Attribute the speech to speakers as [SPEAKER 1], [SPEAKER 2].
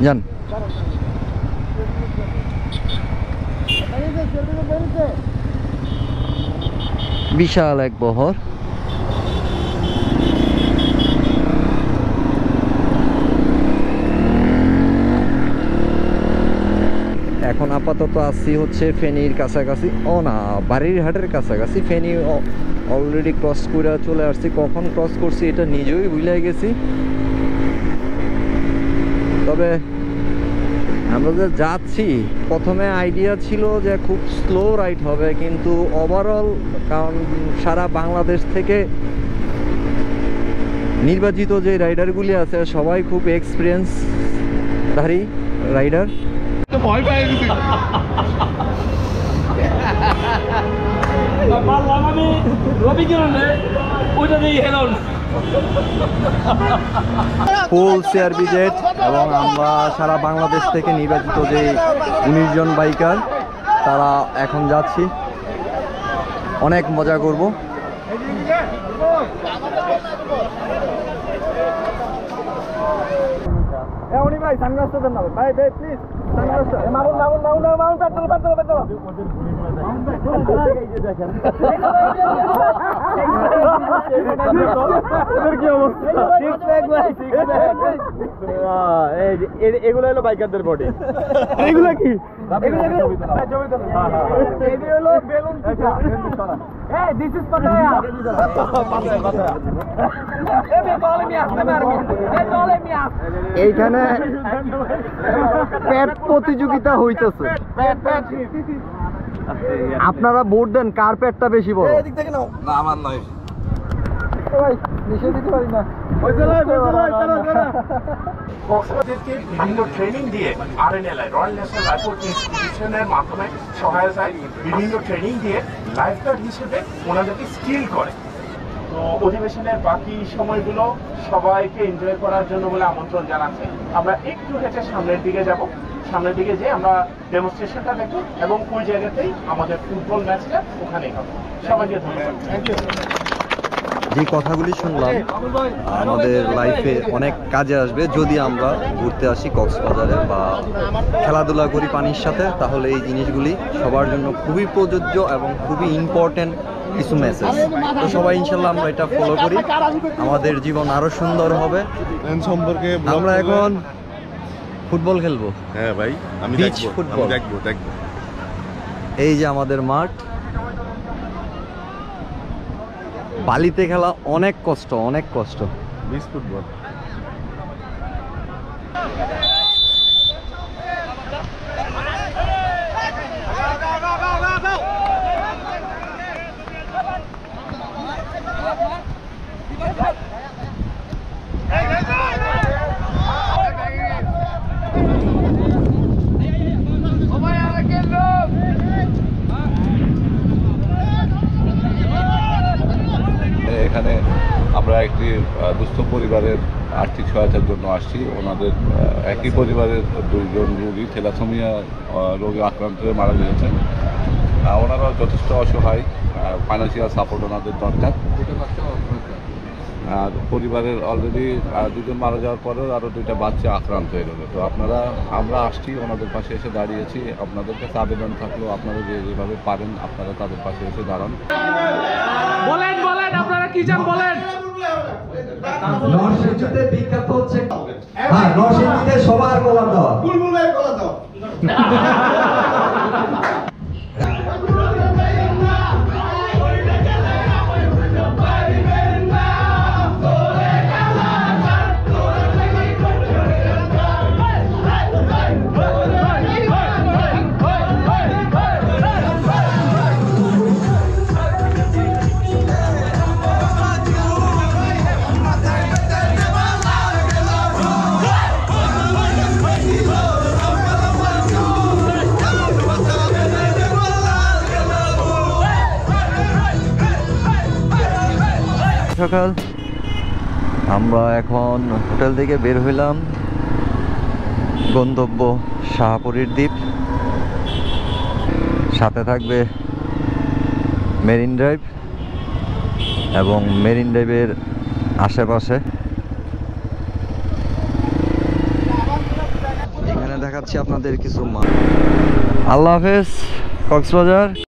[SPEAKER 1] যান। বিশাল এক বহর। এখন আপাতত আসছি হচ্ছে ফেনীর কাছাকাছি, না বাড়িরহাটের কাছাকাছি। ফেনী অলরেডি ক্রস করে চলে আসছি, কখন ক্রস করছি এটা নিজেই ভুলে গেছি। তবে আমরা যে যাচ্ছি, প্রথমে আইডিয়া ছিল যে খুব স্লো রাইড হবে, কিন্তু ওভারঅল কারণ সারা বাংলাদেশ থেকে নির্বাচিত যে রাইডারগুলি আছে সবাই খুব এক্সপিরিয়েন্সধারী রাইডার।
[SPEAKER 2] ভয় পাই
[SPEAKER 1] ফুল সিআরবি জেট, এবং আমরা সারা বাংলাদেশ থেকে নির্বাচিত যে 19 জন বাইকার, তারা এখন যাচ্ছি, অনেক মজা করব। ভাই সানগ্লাসটা দেন না ভাই, ভাই প্লিজ সানগ্লাসটা। মামুন মামুন মামুন মামুন তার চলো তার চলো তার চলো। কি অবস্থা? এগুলো হলো বাইকারদের বডি। এগুলো কি? এইখানে প্যাট প্রতিযোগিতা হইতেছে। আপনারা ভোট দেন কার প্যাটটা বেশি বড়।
[SPEAKER 2] না আমার নয়
[SPEAKER 3] কক্সবাজারকে বিভিন্ন ট্রেনিং দিয়ে আরএনএলআই রয়্যাল ন্যাশনাল লাইফ ইনস্টিটিউশনের মাধ্যমে সহায়তায় বিভিন্ন ট্রেনিং দিয়ে লাইফগার্ড হিসেবে ওনাদেরকে স্কিল করে। তো অধিবেশনের বাকি সময়গুলো সবাইকে এনজয় করার জন্য বলে আমন্ত্রণ জানাচ্ছি। আমরা একটু হেঁটে সামনের দিকে যাব, সামনের দিকে যেয়ে আমরা ডেমনস্ট্রেশনটা দেখব এবং ওই জায়গাতেই আমাদের ফুটবল ম্যাচটা ওখানেই হবে। সবাইকে ধন্যবাদ। Thank you.
[SPEAKER 1] যে কথাগুলি শুনলাম আমাদের লাইফে অনেক কাজে আসবে যদি আমরা ঘুরতে আসি কক্সবাজারে বা খেলাধুলা করি পানির সাথে, তাহলে এই জিনিসগুলি সবার জন্য খুবই প্রযোজ্য এবং খুবই ইম্পর্টেন্ট কিছু মেসেজ। তো সবাই ইনশাল্লাহ আমরা এটা ফলো করি, আমাদের জীবন আরো সুন্দর হবে।
[SPEAKER 2] সম্পর্কে
[SPEAKER 1] আমরা এখন ফুটবল খেলবো।
[SPEAKER 2] হ্যাঁ ভাই, আমি
[SPEAKER 1] দেখবো ফুটবল,
[SPEAKER 2] দেখবো।
[SPEAKER 1] এই যে আমাদের মাঠ। বালিতে খেলা অনেক কষ্ট, অনেক কষ্ট।
[SPEAKER 2] Beach football. এখানে আমরা একটি দুস্থ পরিবারের আর্থিক সহায়তার জন্য আসছি। ওনাদের একই পরিবারের 2 জন রোগী থ্যালাসেমিয়া রোগে আক্রান্ত হয়ে মারা গিয়েছেন। ওনারাও যথেষ্ট অসহায়, ফাইন্যান্সিয়াল সাপোর্ট ওনাদের দরকার। আর পরিবারের অলরেডি 2 জন মারা যাওয়ার পরেও আরও 2টা বাচ্চা আক্রান্ত হয়ে গেল। তো আমরা আসছি, ওনাদের পাশে এসে দাঁড়িয়েছি। আপনাদের কাছে আবেদন থাকলেও আপনারা যেভাবে পারেন আপনারা তাদের পাশে এসে দাঁড়ান।
[SPEAKER 4] বলেন বলেন আপনারা কি চান বলেন।
[SPEAKER 1] নরসিংদীতে বিখ্যাত হচ্ছে, হ্যাঁ নরসিংদীতে সবার কলার দাও, বুলবুলের কলার দাও। সকাল আমরা এখন হোটেল থেকে বের হইলাম, গন্তব্য শাহপুরীর দ্বীপ। সাথে থাকবে মেরিন ড্রাইভ এবং মেরিন ড্রাইভের আশেপাশে দেখাচ্ছি আপনাদের কিছু আল্লাহ হাফেজ কক্সবাজার।